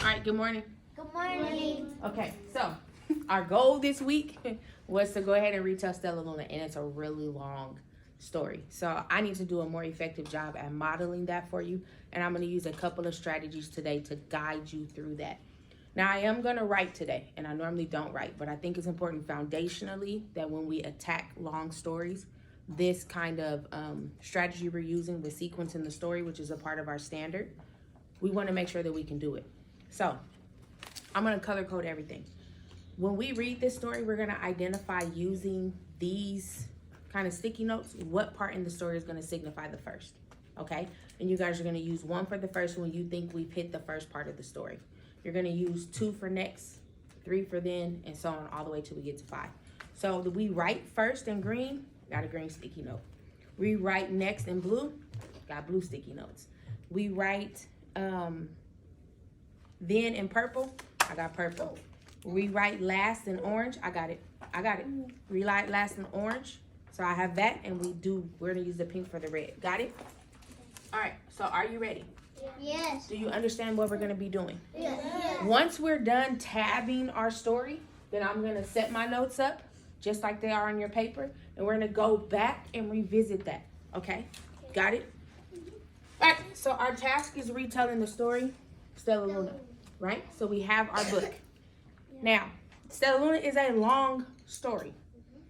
right, good morning. Good morning. Okay, so our goal this week was to go ahead and retell Stellaluna, and it's a really long story. So I need to do a more effective job at modeling that for you, and I'm going to use a couple of strategies today to guide you through that. Now, I am going to write today, and I normally don't write, but I think it's important foundationally that when we attack long stories, this kind of strategy we're using with sequencing the story, which is a part of our standard, we want to make sure that we can do it. So I'm going to color code everything. When we read this story, we're going to identify using these kind of sticky notes what part in the story is going to signify the first, okay? And you guys are going to use one for the first when you think we've hit the first part of the story. You're going to use 2 for next, 3 for then, and so on all the way till we get to 5. So we write first in green, got a green sticky note. We write next in blue, got blue sticky notes. We write then in purple, I got purple. We write last in orange, I got it. We write last in orange, so I have that, and we're gonna use the pink for the red. Got it? All right, so are you ready? Yes. Do you understand what we're gonna be doing? Yes. Once we're done tabbing our story, then I'm gonna set my notes up just like they are on your paper, and we're gonna go back and revisit that, okay? Got it? All right, so our task is retelling the story, Stellaluna, right? So we have our book. Now, Stellaluna is a long story.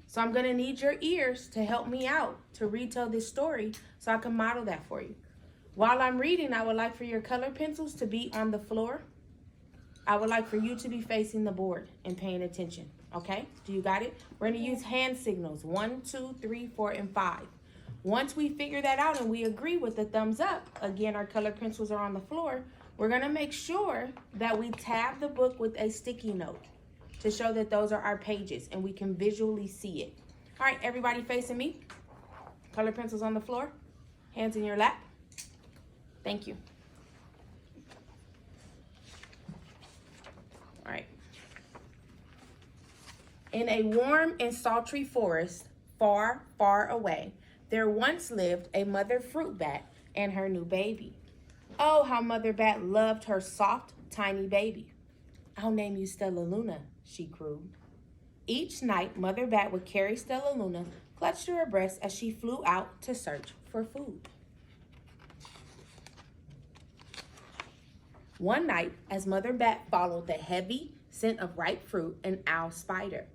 So I'm gonna need your ears to help me out to retell this story so I can model that for you. While I'm reading, I would like for your color pencils to be on the floor. I would like for you to be facing the board and paying attention, okay? Do you got it? We're gonna use hand signals, 1, 2, 3, 4, and 5. Once we figure that out and we agree with the thumbs up, again, our color pencils are on the floor, we're gonna make sure that we tab the book with a sticky note to show that those are our pages and we can visually see it. All right, everybody facing me. Color pencils on the floor, hands in your lap. Thank you. All right. In a warm and sultry forest, far, far away, there once lived a mother fruit bat and her new baby. Oh, how Mother Bat loved her soft, tiny baby. I'll name you Stellaluna, she crowed. Each night, Mother Bat would carry Stellaluna clutched to her breast as she flew out to search for food. One night, as Mother Bat followed the heavy scent of ripe fruit, an owl spied her.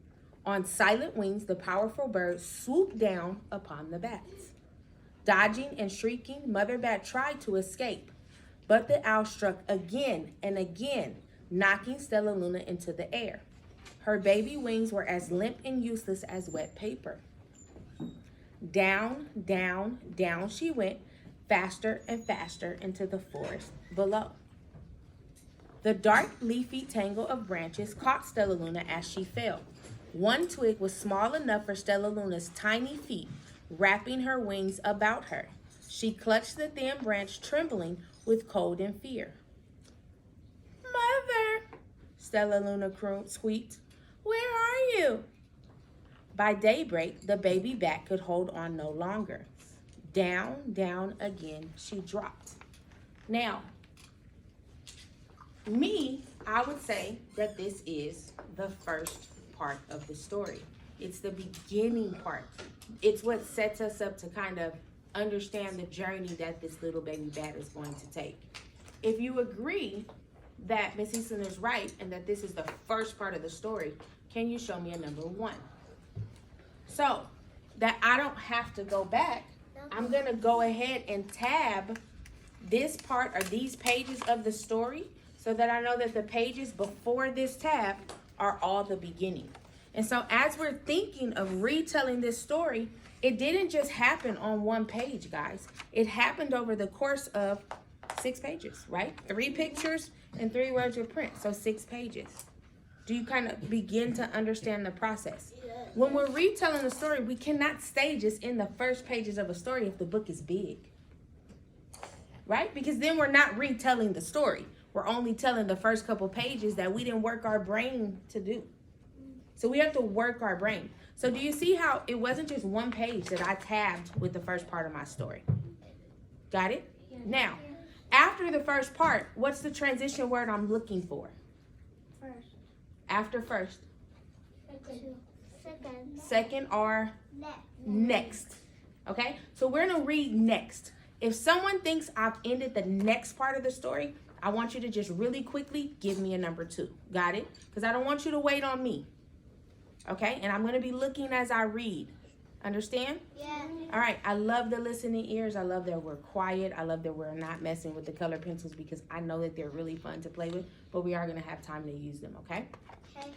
On silent wings, the powerful bird swooped down upon the bats. Dodging and shrieking, Mother Bat tried to escape, but the owl struck again and again, knocking Stellaluna into the air. Her baby wings were as limp and useless as wet paper. Down, down, down she went, faster and faster into the forest below. The dark, leafy tangle of branches caught Stellaluna as she fell. One twig was small enough for Stellaluna's tiny feet, wrapping her wings about her. She clutched the thin branch, trembling with cold and fear. Mother, Stellaluna squeaked, where are you? By daybreak, the baby bat could hold on no longer. Down, down again she dropped. Now, I would say that this is the first part of the story. It's the beginning part. It's what sets us up to kind of understand the journey that this little baby bat is going to take. If you agree that Miss Easton is right and that this is the first part of the story, can you show me a number 1? So that I don't have to go back, I'm gonna go ahead and tab this part or these pages of the story so that I know that the pages before this tab are all the beginning. And so as we're thinking of retelling this story, it didn't just happen on one page, guys. It happened over the course of 6 pages, right? 3 pictures and 3 words of print, so 6 pages. Do you kind of begin to understand the process? When we're retelling the story, we cannot stay just in the first pages of a story if the book is big, right? Because then we're not retelling the story. We're only telling the first couple pages that we didn't work our brain to do. So we have to work our brain. So do you see how it wasn't just one page that I tabbed with the first part of my story? Got it? Now, After the first part, what's the transition word I'm looking for? First. After first. Second. Second or next. Okay? So we're going to read next. If someone thinks I've ended the next part of the story, I want you to just really quickly give me a number 2. Got it? Because I don't want you to wait on me. Okay? And I'm going to be looking as I read. Understand? Yeah. All right. I love the listening ears. I love that we're quiet. I love that we're not messing with the color pencils because I know that they're really fun to play with, but we are going to have time to use them. Okay? Okay.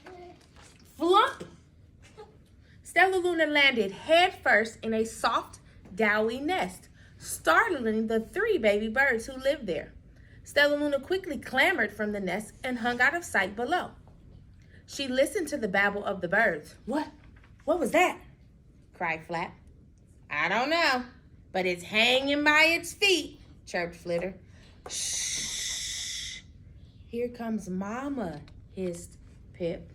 Flump! Stellaluna landed head first in a soft, doughy nest, startling the 3 baby birds who lived there. Stellaluna quickly clambered from the nest and hung out of sight below. She listened to the babble of the birds. What? What was that? Cried Flap. I don't know, but it's hanging by its feet, chirped Flitter. Shh. Here comes Mama, hissed Pip.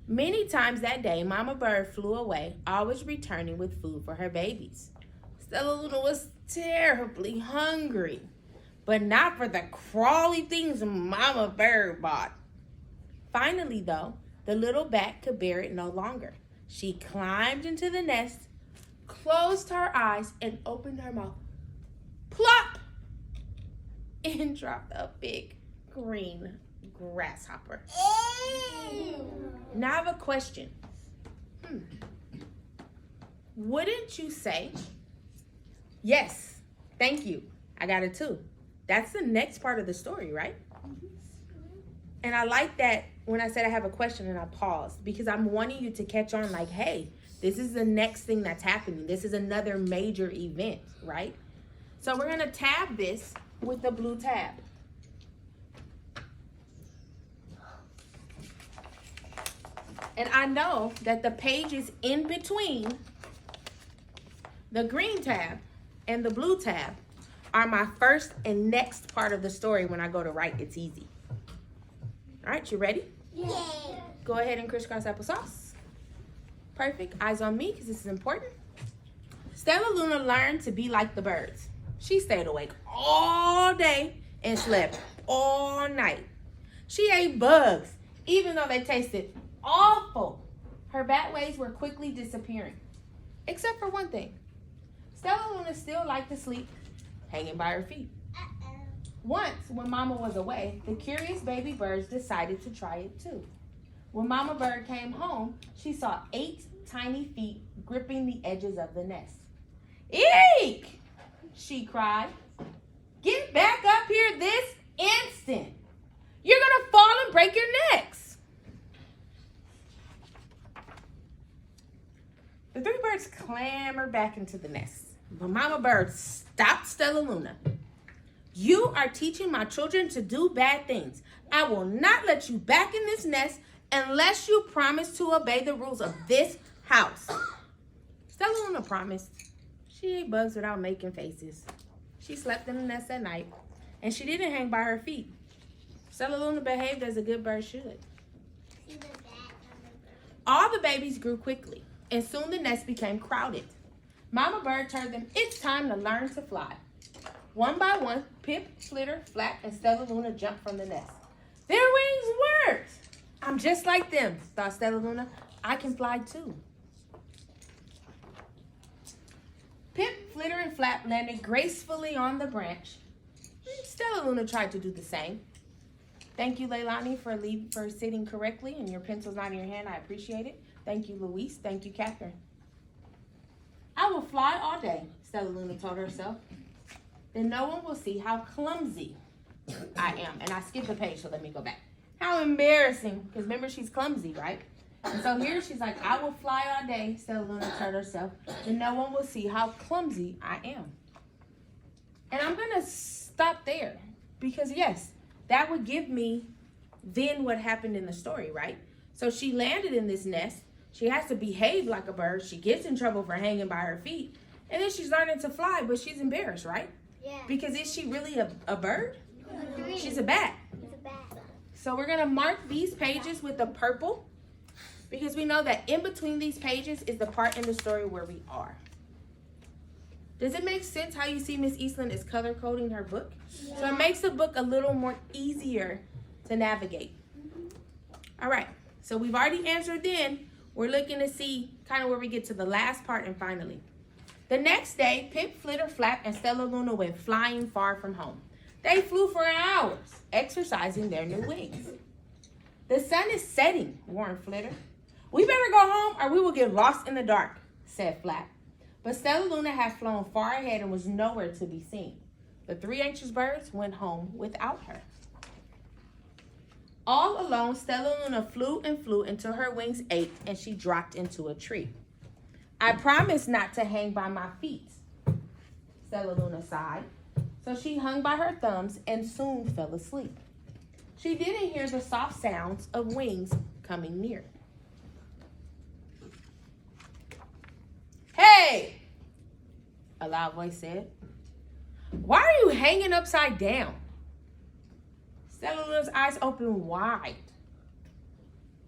Many times that day, Mama Bird flew away, always returning with food for her babies. Stellaluna was terribly hungry, but not for the crawly things Mama Bird bought. Finally, though, the little bat could bear it no longer. She climbed into the nest, closed her eyes, and opened her mouth. Plop! And dropped a big green grasshopper. Now I have a question. Wouldn't you say, yes, thank you, I got it too. That's the next part of the story, right? And I like that when I said I have a question and I paused because I'm wanting you to catch on like, hey, this is the next thing that's happening. This is another major event, right? So we're going to tab this with the blue tab. And I know that the pages in between the green tab and the blue tab are my first and next part of the story. When I go to write, it's easy. All right, you ready? Yeah. Go ahead and crisscross applesauce. Perfect. Eyes on me because this is important. Stellaluna learned to be like the birds. She stayed awake all day and slept all night. She ate bugs, even though they tasted awful. Her bat ways were quickly disappearing. Except for one thing. Stellaluna still liked to sleep hanging by her feet. Once, when Mama was away, the curious baby birds decided to try it too. When Mama Bird came home, she saw 8 tiny feet gripping the edges of the nest. Eek! She cried. Get back up here this instant. You're gonna fall and break your necks. The 3 birds clambered back into the nest, but Mama Bird stopped Stellaluna. You are teaching my children to do bad things. I will not let you back in this nest unless you promise to obey the rules of this house. Stellaluna promised. She ate bugs without making faces. She slept in the nest at night, and she didn't hang by her feet. Stellaluna behaved as a good bird should. All the babies grew quickly, and soon the nest became crowded. Mama Bird told them it's time to learn to fly. One by one, Pip, Flitter, Flap, and Stellaluna jumped from the nest. Their wings worked. I'm just like them, thought Stellaluna. I can fly too. Pip, Flitter, and Flap landed gracefully on the branch. Stellaluna tried to do the same. Thank you, Leilani, for sitting correctly, and your pencil's not in your hand. I appreciate it. Thank you, Louise. Thank you, Catherine. I will fly all day, Stellaluna told herself. Then no one will see how clumsy I am. And I skipped a page, so let me go back. How embarrassing, because remember, she's clumsy, right? And so here she's like, I will fly all day, Stellaluna told herself. Then no one will see how clumsy I am. And I'm going to stop there because, yes, that would give me then what happened in the story, right? So she landed in this nest. She has to behave like a bird. She gets in trouble for hanging by her feet. And then she's learning to fly, but she's embarrassed, right? Yeah. Because is she really a bird? She's a bat. It's a bat. So we're going to mark these pages with the purple because we know that in between these pages is the part in the story where we are. Does it make sense how you see Miss Eastland is color coding her book? Yeah. So it makes the book a little more easier to navigate. All right, so we've already answered then. We're looking to see kind of where we get to the last part and finally. The next day, Pip, Flitter, Flap, and Stellaluna went flying far from home. They flew for hours, exercising their new wings. The sun is setting, warned Flitter. We better go home or we will get lost in the dark, said Flap. But Stellaluna had flown far ahead and was nowhere to be seen. The three anxious birds went home without her. All alone, Stellaluna flew and flew until her wings ached and she dropped into a tree. I promised not to hang by my feet, Stellaluna sighed. So she hung by her thumbs and soon fell asleep. She didn't hear the soft sounds of wings coming near. Hey, a loud voice said. Why are you hanging upside down? Stellaluna's eyes opened wide.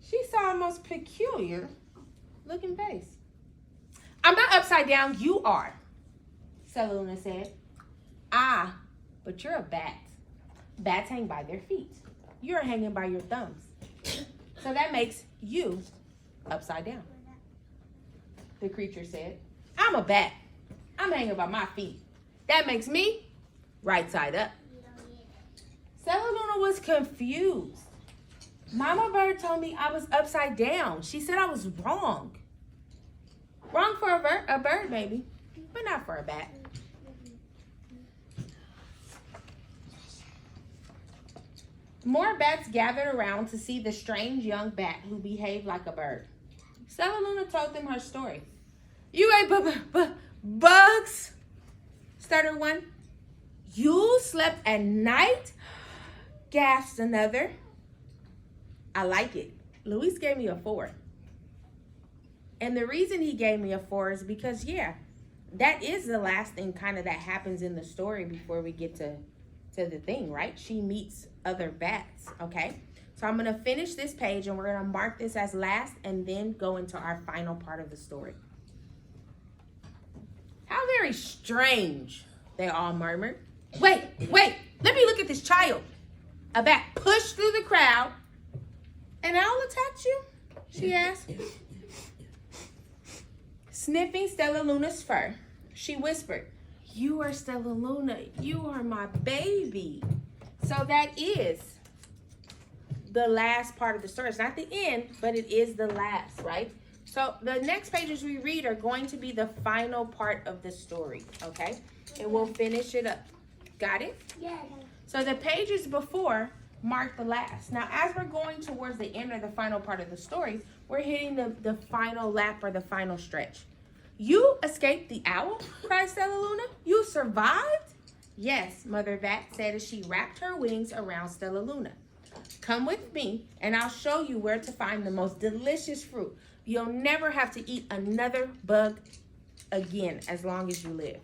She saw a most peculiar looking face. I'm not upside down, you are, Stellaluna said. Ah, but you're a bat. Bats hang by their feet. You're hanging by your thumbs. So that makes you upside down. The creature said, I'm a bat. I'm hanging by my feet. That makes me right side up. Stellaluna was confused. Mama bird told me I was upside down. She said I was wrong. Wrong for a bird, maybe, but not for a bat. More bats gathered around to see the strange young bat who behaved like a bird. Stellaluna told them her story. You ate bugs, stuttered one. You slept at night, gasped another. I like it. Luis gave me a 4. And the reason he gave me a 4 is because, yeah, that is the last thing kind of that happens in the story before we get to the thing, right? She meets other bats, okay? So I'm going to finish this page and we're going to mark this as last and then go into our final part of the story. How very strange, they all murmured. Wait, let me look at this child. A bat pushed through the crowd. An owl attacked you? She asked. Sniffing Stellaluna's fur, she whispered, you are Stellaluna. You are my baby. So that is the last part of the story. It's not the end, but it is the last, right? So the next pages we read are going to be the final part of the story, okay? And we'll finish it up. Got it? Yeah. So the pages before mark the last. Now, as we're going towards the end of the final part of the story, we're hitting the final lap or the final stretch. You escaped the owl, cried Stellaluna. You survived? Yes, Mother Bat said as she wrapped her wings around Stellaluna. Come with me, and I'll show you where to find the most delicious fruit. You'll never have to eat another bug again as long as you live.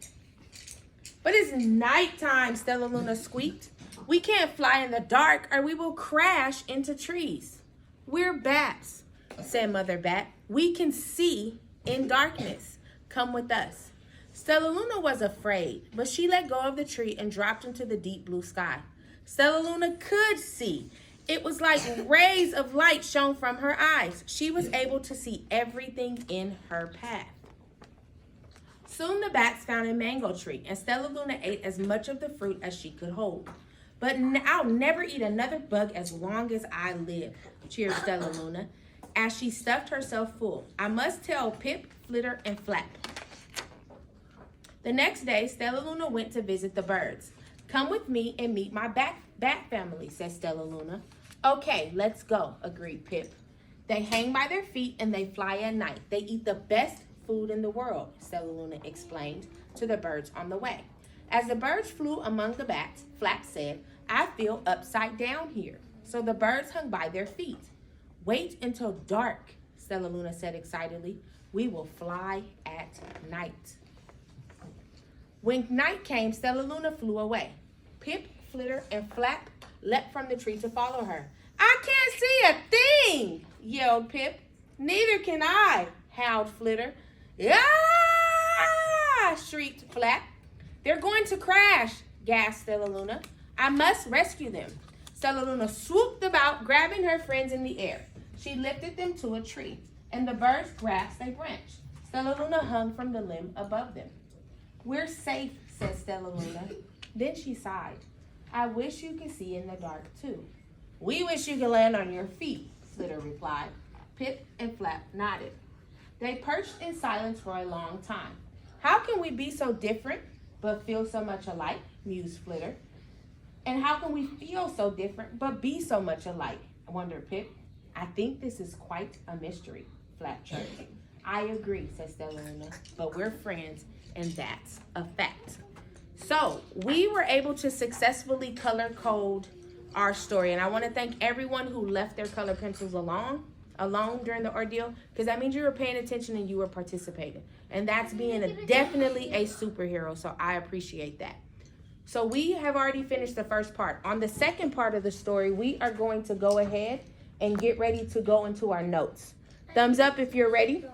But it's nighttime, Stellaluna squeaked. We can't fly in the dark or we will crash into trees. We're bats, said Mother Bat. We can see in darkness. Come with us. Stellaluna was afraid, but she let go of the tree and dropped into the deep blue sky. Stellaluna could see. It was like rays of light shone from her eyes. She was able to see everything in her path. Soon the bats found a mango tree, and Stellaluna ate as much of the fruit as she could hold. But I'll never eat another bug as long as I live, cheered Stellaluna, as she stuffed herself full. I must tell Pip, Flitter, and Flap. The next day, Stellaluna went to visit the birds. Come with me and meet my bat family, said Stellaluna. Okay, let's go, agreed Pip. They hang by their feet and they fly at night. They eat the best food in the world, Stellaluna explained to the birds on the way. As the birds flew among the bats, Flap said, I feel upside down here. So the birds hung by their feet. Wait until dark, Stellaluna said excitedly. We will fly at night. When night came, Stellaluna flew away. Pip, Flitter, and Flap leapt from the tree to follow her. I can't see a thing, yelled Pip. Neither can I, howled Flitter. Ah! shrieked Flap. "They're going to crash," gasped Stellaluna. "I must rescue them." Stellaluna swooped about, grabbing her friends in the air. She lifted them to a tree, and the birds grasped a branch. Stellaluna hung from the limb above them. "We're safe," said Stellaluna. Then she sighed. "I wish you could see in the dark, too." "We wish you could land on your feet," Flitter replied. Pip and Flap nodded. They perched in silence for a long time. "How can we be so different but feel so much alike?" mused Flitter. "And how can we feel so different but be so much alike?" wondered Pip. "I think this is quite a mystery," Flap chirped. "I agree," said Stellaluna, "but we're friends, and that's a fact." So we were able to successfully color code our story, and I want to thank everyone who left their color pencils alone during the ordeal, because that means you were paying attention and you were participating, and that's being definitely a superhero. So I appreciate that. So we have already finished the first part. On the second part of the story, we are going to go ahead and get ready to go into our notes. Thumbs up if you're ready.